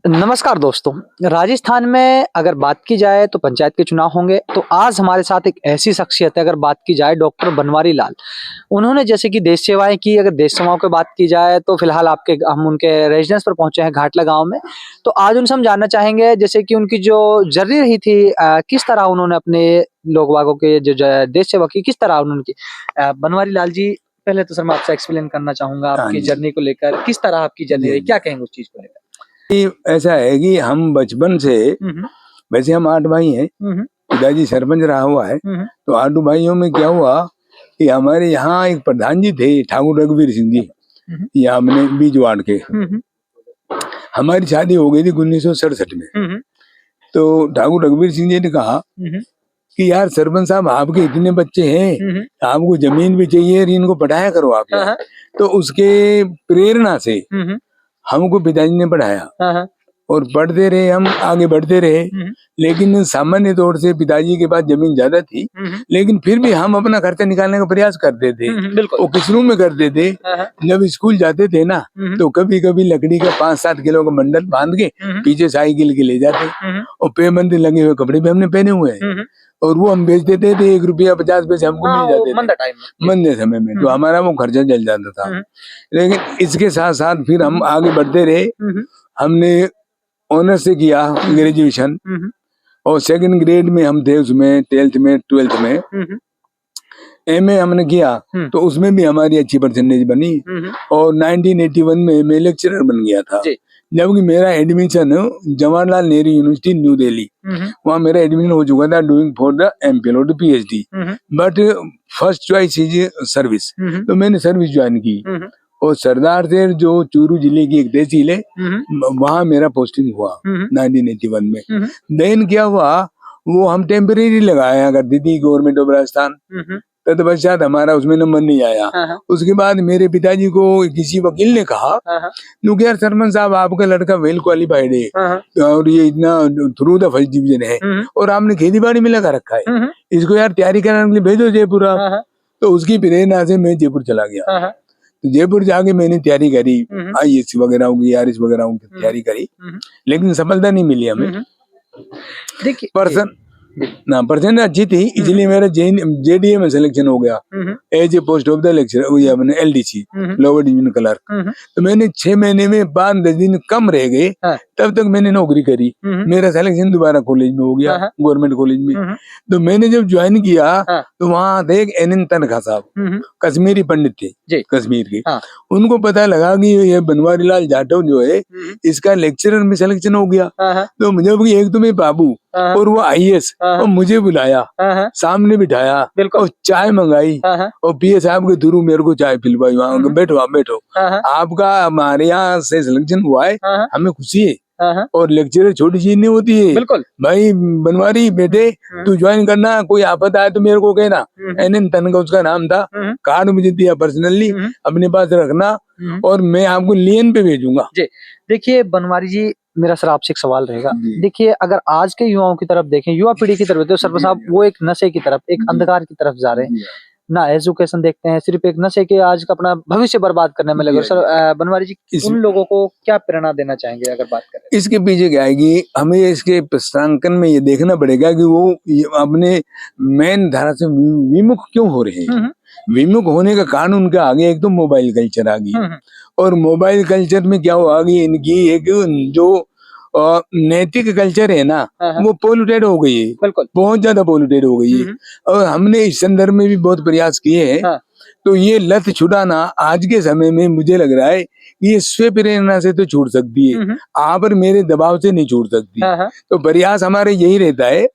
नमस्कार दोस्तों। राजस्थान में अगर बात की जाए तो पंचायत के चुनाव होंगे। तो आज हमारे साथ एक ऐसी शख्सियत है, अगर बात की जाए डॉक्टर बनवारी लाल। उन्होंने जैसे कि देश सेवाएं की। अगर देश सेवाओं की बात की जाए तो फिलहाल हम उनके रेजिडेंस पर पहुंचे हैं घाटला गांव में। तो आज उनसे हम जानना चाहेंगे जैसे कि उनकी जो जर्नी रही थी, किस तरह उन्होंने अपने लोग बागों के जो देश सेवा की, किस तरह उन्होंने की। बनवारी लाल जी, पहले तो सर मैं आपसे एक्सप्लेन करना चाहूंगा हाँ आपकी जी। जर्नी को लेकर, किस तरह आपकी जर्नी रही, क्या कहेंगे उस चीज को लेकर। ऐसा है कि हम बचपन से, वैसे हम 8 भाई हैं, पिताजी सरपंच रहा हुआ है। तो 8 भाइयों में क्या हुआ कि हमारे यहाँ एक प्रधान जी थे, ठाकुर रघुवीर सिंह जी, ये हमने बीज वार्ड के। हमारी शादी हो गई थी 1967 में। तो ठाकुर रघुवीर सिंह जी ने कहा कि यार सरपंच साहब, आपके इतने बच्चे हैं, आपको जमीन भी चाहिए, इनको पढ़ाया करो आप यार। तो उसके प्रेरणा से हमको पिताजी ने पढ़ाया और पढ़ते रहे, हम आगे बढ़ते रहे। लेकिन सामान्य तौर से पिताजी के पास जमीन ज्यादा थी, लेकिन फिर भी हम अपना खर्चा निकालने का प्रयास करते थे। वो किस रूम में करते थे, जब स्कूल जाते थे ना, तो कभी कभी लकड़ी का 5-7 किलो का बंडल बांध के पीछे साइकिल के ले जाते, और पेबंद लगे हुए कपड़े भी हमने पहने हुए हैं, और वो हम बेच देते थे। 1 रुपया 50 पैसे हमको मिल जाते थे मंदे समय में। तो हमारा वो खर्चा चल जाता था। लेकिन इसके साथ साथ फिर हम आगे बढ़ते रहे। हमने ऑनर्स से किया ग्रेजुएशन, और 2nd ग्रेड में हम थे उसमें, 10th में 12th में। एमए हमने किया तो उसमें भी हमारी अच्छी परसेंटेज बनी, और 1981 में मैं लेक्चरर बन गया था। जबकि मेरा admission Jawaharlal Nehru university new Delhi, वहाँ मेरा एडमिशन हो चुका था, डूइंग फॉर द एमफिल और PhD. But first choice is service, तो मैंने सर्विस ज्वाइन की। और सरदार से जो चूरू जिले की एक तहसील है, वहाँ मेरा पोस्टिंग हुआ 1981 में। देन क्या हुआ, वो हम टेम्परेरी लगाया करती थी गवर्नमेंट ऑफ राजस्थान। तत्पश्चात हमारा उसमें नंबर नहीं आया। उसके बाद मेरे पिताजी को किसी वकील ने कहा, क्योंकि यार सरपंच साहब, आपका लड़का वेल क्वालिफाइड है और ये इतना थ्रू द फर्स्ट डिवीजन है, और आपने खेती बाड़ी में लगा रखा है, इसको यार तैयारी कराने के लिए भेजो जयपुर आप। तो उसकी प्रेरणा से मैं जयपुर चला गया। तो जयपुर जाके मैंने तैयारी करी, IAS वगैरह होगी, RS वगैरह की तैयारी करी, लेकिन सफलता नहीं मिली हमें। देखिए परसेंट अच्छी थी, इसलिए मेरा JDA में सिलेक्शन हो गया as a post of the lecture, LDC lower division clerk. तो मैंने 6 महीने में 5-10 दिन कम रह गए, तब तक मैंने नौकरी करी। मेरा सिलेक्शन दोबारा कॉलेज में हो गया, गवर्नमेंट कॉलेज में। तो मैंने जब ज्वाइन किया तो वहाँ थे NN तनखा साहब, कश्मीरी पंडित थे कश्मीर के। उनको पता लगा कि ये बनवारी लाल जाटव जो है, इसका लेक्चरर में सिलेक्शन हो गया। तो मुझे एक तो मेरे बाबू और वो IAS, और मुझे बुलाया, सामने बिठाया और चाय मंगाई, और PA साहब के थ्रू मेरे को चाय पिलवाई। वहाँ बैठो, आप बैठो, आपका हमारे यहाँ से सिलेक्शन हुआ है, हमें खुशी है, और लेक्चरर छोटी चीज नहीं होती है। बिल्कुल भाई बनवारी बेटे, तू ज्वाइन करना, कोई आफत आए तो मेरे को कहना। NN तनखा उसका नाम था, कार्ड मुझे दिया पर्सनली, अपने पास रखना, और मैं आपको लेन पे भेजूंगा। देखिए बनवारी जी, मेरा सर आपसे एक सवाल रहेगा। देखिए अगर आज के युवाओं की तरफ देखें, युवा पीढ़ी की तरफ, तो सर साहब वो एक नशे की तरफ, एक अंधकार की तरफ जा रहे हैं, ना एजुकेशन देखते हैं, सिर्फ एक नशे के आज का अपना भविष्य बर्बाद करने में लगे। सर बनवारी जी, उन लोगों को क्या प्रेरणा देना चाहेंगे अगर बात करें? इसके पीछे क्या है कि हमें इसके प्रश्नांकन में ये देखना पड़ेगा कि वो अपने मेन धारा से विमुख क्यों हो रहे हैं। विमुख होने का कारण उनका आगे एक तो मोबाइल कल्चर आ गई, और मोबाइल कल्चर में क्या हुआ कि इनकी एक जो नैतिक कल्चर है ना, वो पोल्यूटेड हो गई है, बहुत ज्यादा पोल्यूटेड हो गई है। और हमने इस संदर्भ में भी बहुत प्रयास किए हैं। तो ये लत छुड़ाना आज के समय में मुझे लग रहा है ये स्व प्रेरणा से तो छूट सकती है, आप और मेरे दबाव से नहीं छूट सकती। तो प्रयास हमारे यही रहता है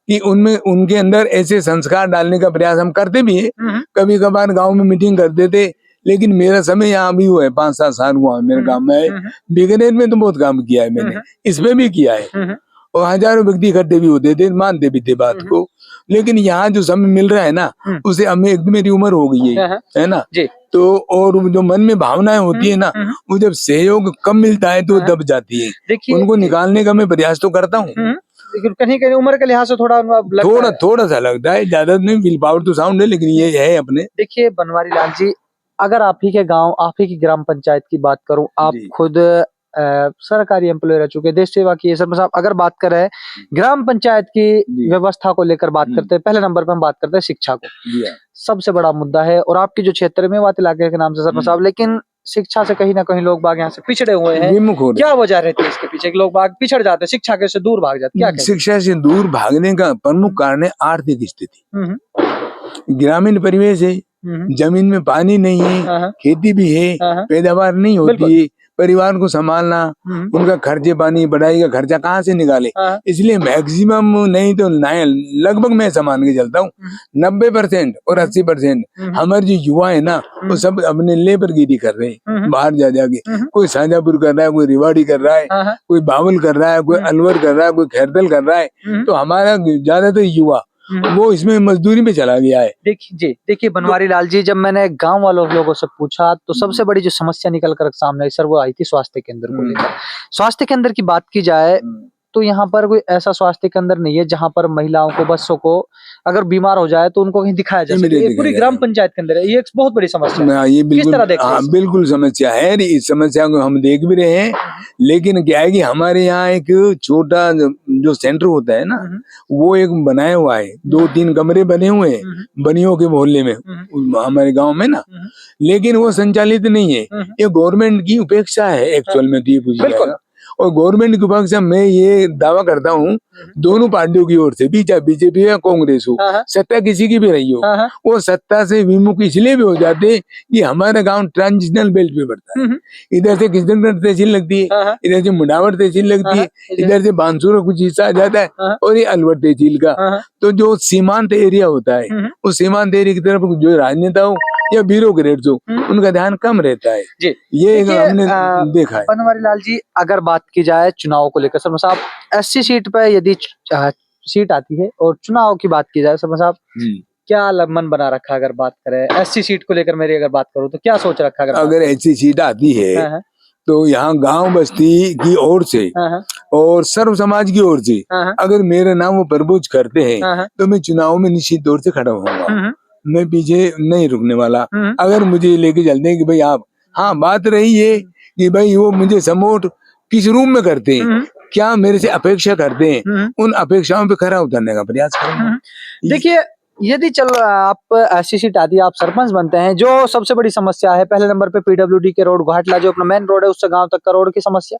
कि उनमें, उनके अंदर ऐसे संस्कार डालने का प्रयास हम करते भी हैं। कभी कभार गांव में मीटिंग करते थे, लेकिन मेरा समय यहाँ भी हुआ है, 5-7 साल हुआ है मेरे काम में। बीकानेर में तो बहुत काम किया है मैंने, इसमें भी किया है, और हजारों व्यक्ति इकट्ठे भी होते थे, मानते भी थे बात को। लेकिन यहाँ जो समय मिल रहा है ना, उसे हमें, एक मेरी उम्र हो गई है ना, तो और जो मन में भावनाएं होती है ना, वो जब सहयोग कम मिलता है तो दब जाती है। उनको निकालने का मैं प्रयास तो करता हूँ, लेकिन कहीं कहीं उम्र के लिहाज से थोड़ा सा लगता है, ज्यादा नहीं। विल पावर तो साउंड है, लेकिन ये है अपने। देखिए बनवारी लाल जी, अगर आप ही के गांव, आप ही की ग्राम पंचायत की बात करूं, आप खुद सरकारी एम्प्लॉय रह चुके, देश सेवा की है। सरपंच साहब अगर बात करें ग्राम पंचायत की व्यवस्था को लेकर बात करते हैं, पहले नंबर पर हम बात करते हैं शिक्षा को। सबसे बड़ा मुद्दा है और आपकी जो क्षेत्र में मेवात इलाके के नाम से सरपंच साहब, लेकिन शिक्षा से कहीं ना कहीं लोग बाग यहाँ से पिछड़े हुए हैं। क्या वजह रहती है इसके पीछे कि लोग बाग पिछड़ जाते हैं, शिक्षा के से दूर भाग जाते हैं? क्या शिक्षा से दूर भागने का प्रमुख कारण है आर्थिक स्थिति। ग्रामीण परिवेश है, जमीन में पानी नहीं है, खेती भी है, पैदावार नहीं होती है, परिवार को संभालना, उनका खर्चे पानी पढ़ाई का खर्चा कहाँ से निकाले। इसलिए मैक्सिमम नहीं तो लगभग मैं मान के चलता हूँ 90% और 80% हमारे जो युवा है ना, वो सब अपने लेबरगिरी कर रहे हैं बाहर जा जाके। कोई शाजापुर कर रहा है, कोई रिवाड़ी कर रहा है, कोई बावल कर रहा है, कोई अलवर कर रहा है, कोई खैरदल कर रहा है। तो हमारा ज्यादातर युवा वो इसमें मजदूरी में चला गया है। देखिए बनवारी लाल जी, जब मैंने गांव वालों लोगों से पूछा तो सबसे बड़ी जो समस्या निकल कर सामने आई सर, वो आई थी स्वास्थ्य केंद्र को लेकर। स्वास्थ्य केंद्र की बात की जाए तो यहाँ पर कोई ऐसा स्वास्थ्य केंद्र नहीं है जहाँ पर महिलाओं को, बच्चों को अगर बीमार हो जाए तो उनको कहीं दिखाया जा सके। ये पूरी ग्राम पंचायत के अंदर है, ये एक बहुत बड़ी समस्या है। ये किस तरह देखते हैं? बिल्कुल समस्या है, इस समस्या को हम देख भी रहे हैं। लेकिन क्या है कि हमारे यहाँ एक छोटा जो सेंटर होता है ना, वो एक बनाया हुआ है, 2-3 कमरे बने हुए हैं बनियों के मोहल्ले में हमारे गाँव में ना, लेकिन वो संचालित नहीं है। ये गवर्नमेंट की उपेक्षा है एक्चुअल में, तो ये पूछ जाएगा। और गवर्नमेंट की पक्ष से मैं ये दावा करता हूँ, दोनों पार्टियों की ओर से भी, चाहे बीजेपी या कांग्रेस हो, सत्ता किसी की भी रही हो, वो सत्ता से विमुख इसलिए भी हो जाते कि हमारा गांव ट्रांजिशनल बेल्ट पे पड़ता है। इधर से किशनगढ़ तहसील लगती है, इधर से मुंडावर तहसील लगती है, इधर से बांसुरा कुछ हिस्सा आ जाता है, और ये अलवर तहसील का। तो जो सीमांत एरिया होता है, उस सीमांत एरिया की तरफ जो राजनेता हो या ब्यूरोक्रेट्स हो, उनका ध्यान कम रहता है। ये हमने देखा है। बनवारी लाल जी अगर बात की जाए चुनाव को लेकर, सरपंच साहब 80 सीट पे यदि सीट आती है और चुनाव की बात की जाए, सरपंच साहब क्या मन बना रखा? अगर बात करें 80 सीट को लेकर, मेरी अगर बात करूँ तो क्या सोच रखा? अगर 80 सीट आती है तो यहाँ गांव बस्ती की ओर से और सर्व समाज की ओर से अगर मेरा नाम वो प्रपोज करते हैं तो मैं चुनाव में निश्चित तौर से खड़ा होऊंगा। मैं पीछे नहीं रुकने वाला। अगर मुझे लेके चलते हैं कि भाई आप, हाँ बात रही है कि भाई वो मुझे सपोर्ट किस रूप में करते हैं, क्या मेरे से अपेक्षा करते हैं, उन अपेक्षाओं पे खरा उतरने का प्रयास करेंगे। देखिए यदि चल आप ऐसी सीट आती है, आप सरपंच बनते हैं, जो सबसे बड़ी समस्या है पहले नंबर पे पीडब्ल्यूडी के रोड, घाटला जो अपना मेन रोड है उससे गांव तक का रोड की समस्या,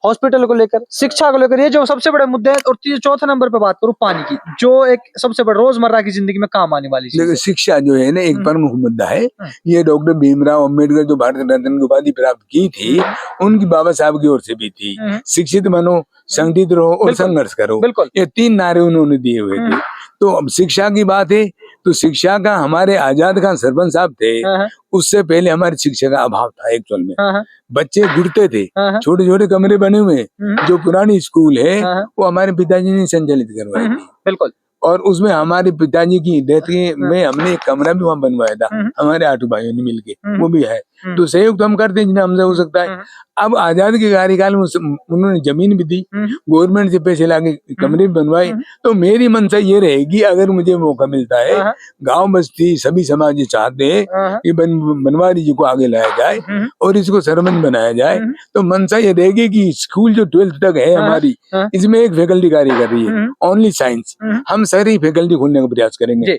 हॉस्पिटल को लेकर, शिक्षा को लेकर, ये जो सबसे बड़े मुद्दे हैं। और चौथे नंबर पे बात करूं पानी की, जो एक सबसे बड़ा रोजमर्रा की जिंदगी में काम आने वाली चीज है। शिक्षा जो है ना एक प्रमुख मुद्दा है। ये डॉक्टर भीमराव अम्बेडकर जो भारत रत्न की उपाधि प्राप्त की थी, उनकी बाबा साहब की ओर से भी थी, शिक्षित बनो, संगठित रहो और संघर्ष करो, ये 3 नारे उन्होंने दिए हुए थे। तो अब शिक्षा की बात है तो शिक्षा का हमारे आजाद खान सरपंच साहब थे, उससे पहले हमारी शिक्षा का अभाव था एक्चुअल में। बच्चे घुटते थे, छोटे छोटे कमरे बने हुए, जो पुरानी स्कूल है वो हमारे पिताजी ने संचालित करवाई थी। बिल्कुल। और उसमें हमारे पिताजी की डेथ में हमने एक कमरा भी वहाँ बनवाया था, हमारे 8 भाइयों ने मिलके, वो भी है। तो संयुक्त हम करते हैं जिन्हें हमसे हो सकता है। अब आजाद के कार्यकाल में उन्होंने जमीन भी दी, गवर्नमेंट से पैसे लाके कमरे भी बनवाए। तो मेरी मंशा ये रहेगी, अगर मुझे मौका मिलता है, गांव बस्ती सभी समाज चाहते हैं कि बनवारी जी को आगे लाया जाए और इसको सरपंच बनाया जाए, तो मंशा ये रहेगी कि स्कूल जो 12th तक है हमारी, इसमें एक फैकल्टी कार्य कर रही है, ओनली साइंस। हम सारी फैकल्टी खोलने का प्रयास करेंगे।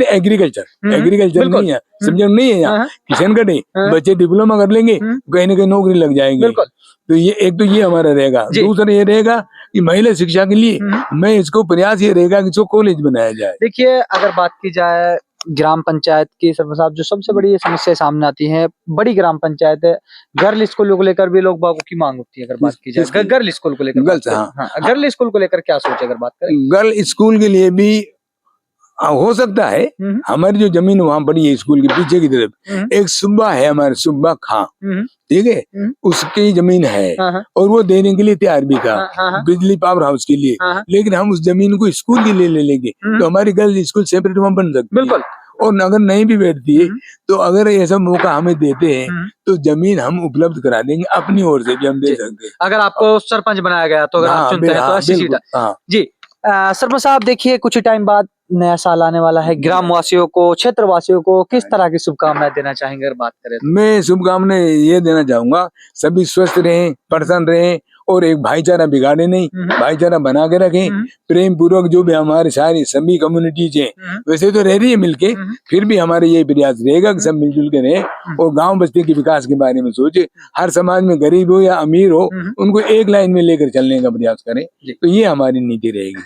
एग्रीकल्चर नहीं है, सब्जेक्ट नहीं है यहाँ, किशनगढ़ है, बच्चे डिप्लोमा कर लेंगे, कहीं ना कहीं नौकरी लग जाएंगे। तो ये एक तो ये हमारा रहेगा। दूसरा ये रहेगा कि महिला शिक्षा के लिए मैं इसको प्रयास ये रहेगा कि इसको कॉलेज बनाया जाए। देखिए अगर बात की जाए ग्राम पंचायत की, सरपंच साहब जो सबसे बड़ी समस्या सामने आती है, बड़ी ग्राम पंचायत है, गर्ल स्कूलों को लेकर भी लोग बागों की मांग होती है। अगर बात की जाए गर्ल स्कूल को लेकर, गर्ल स्कूल को लेकर क्या सोचे? अगर बात करें गर्ल स्कूल के लिए भी हो सकता है। हमारी जो जमीन वहाँ पड़ी है स्कूल के पीछे की तरफ, एक सुब्बा है हमारे, सुब्बा खां, ठीक है, उसकी जमीन है और वो देने के लिए तैयार भी था बिजली पावर हाउस के लिए। लेकिन हम उस जमीन को स्कूल के लिए ले लेंगे तो हमारी गर्ल स्कूल सेपरेट वहाँ बन सकती है। बिल्कुल। और अगर नहीं भी बैठती है तो अगर ऐसा मौका हमें देते हैं तो जमीन हम उपलब्ध करा देंगे, अपनी ओर से भी हम दे सकते हैं। अगर आपको सरपंच बनाया गया तो, अगर आप चुनते हैं तो ऐसी सीट। जी सरपंच साहब देखिए कुछ टाइम बाद नया साल आने वाला है, ग्रामवासियों को, क्षेत्रवासियों को किस तरह की शुभकामनाएं देना चाहेंगे अगर बात करें तो? मैं शुभकामनाएं ये देना चाहूंगा, सभी स्वस्थ रहें, प्रसन्न रहें और एक भाईचारा बिगाड़े नहीं, भाईचारा बना के रखें, प्रेम पूर्वक। जो भी हमारे सारी सभी कम्युनिटीज हैं वैसे तो रह रही है मिलके, फिर भी हमारे ये प्रयास रहेगा कि सब मिलजुल के रहें और गांव बस्ती के विकास के बारे में सोचे। हर समाज में गरीब हो या अमीर हो, उनको एक लाइन में लेकर चलने का प्रयास करें, तो ये हमारी नीति रहेगी।